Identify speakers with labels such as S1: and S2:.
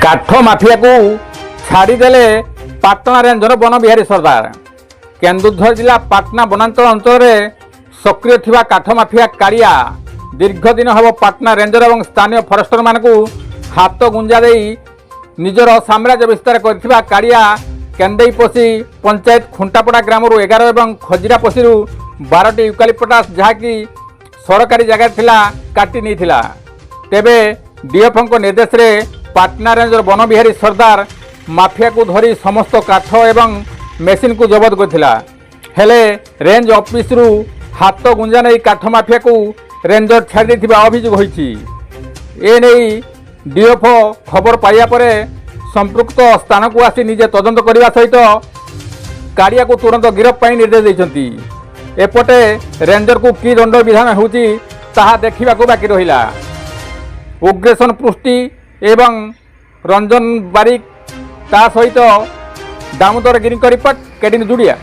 S1: କାଠ ମାଫିଆକୁ ଛାଡ଼ିଦେଲେ ପାଟଣା ରେଞ୍ଜର ବନବିହାରୀ ସର୍ଦ୍ଦାର। କେନ୍ଦୁଝର ଜିଲ୍ଲା ପାଟଣା ବନାଞ୍ଚଳ ଅଞ୍ଚଳରେ ସକ୍ରିୟ ଥିବା କାଠ ମାଫିଆ କାଳିଆ ଦୀର୍ଘ ଦିନ ହେବ ପାଟଣା ରେଞ୍ଜର ଏବଂ ସ୍ଥାନୀୟ ଫରେଷ୍ଟରମାନଙ୍କୁ ହାତ ଗୁଞ୍ଜା ଦେଇ ନିଜର ସାମ୍ରାଜ୍ୟ ବିସ୍ତାର କରିଥିବା କାଳିଆ କେନ୍ଦେଇପୋଷି ପଞ୍ଚାୟତ ଖୁଣ୍ଟାପଡ଼ା ଗ୍ରାମରୁ 11 ଏବଂ ଖଜିରାପୋଷିରୁ 12ଟି ୟୁକାଲିପଟାସ ଯାହାକି ସରକାରୀ ଜାଗାରେ ଥିଲା କାଟି ନେଇଥିଲା। ତେବେ ଡିଏଫ୍ଓଙ୍କ ନିର୍ଦ୍ଦେଶରେ ପାଟଣା ରେଞ୍ଜର ବନବିହାରୀ ସର୍ଦ୍ଦାର ମାଫିଆକୁ ଧରି ସମସ୍ତ କାଠ ଏବଂ ମେସିନ୍କୁ ଜବତ କରିଥିଲା। ହେଲେ ରେଞ୍ଜ ଅଫିସରୁ ହାତ ଗୁଞ୍ଜା ନେଇ କାଠ ମାଫିଆକୁ ରେଞ୍ଜର ଛାଡ଼ି ଦେଇଥିବା ଅଭିଯୋଗ ହୋଇଛି। ଏନେଇ ଡିଏଫ୍ଓ ଖବର ପାଇବା ପରେ ସମ୍ପୃକ୍ତ ସ୍ଥାନକୁ ଆସି ନିଜେ ତଦନ୍ତ କରିବା ସହିତ କାଳିଆକୁ ତୁରନ୍ତ ଗିରଫ ପାଇଁ ନିର୍ଦ୍ଦେଶ ଦେଇଛନ୍ତି। ଏପଟେ ରେଞ୍ଜରକୁ କି ଦଣ୍ଡ ବିଧାନ ହେଉଛି ତାହା ଦେଖିବାକୁ ବାକି ରହିଲା। ଉଗ୍ରେସନ ପୃଷ୍ଟି ଏବଂ ରଞ୍ଜନ ବାରିକ ତା ସହିତ ଦାମୋଦର ଗିରିଙ୍କ ରିପୋର୍ଟ କେଡିନ୍ ଜୁଡ଼ିଆ।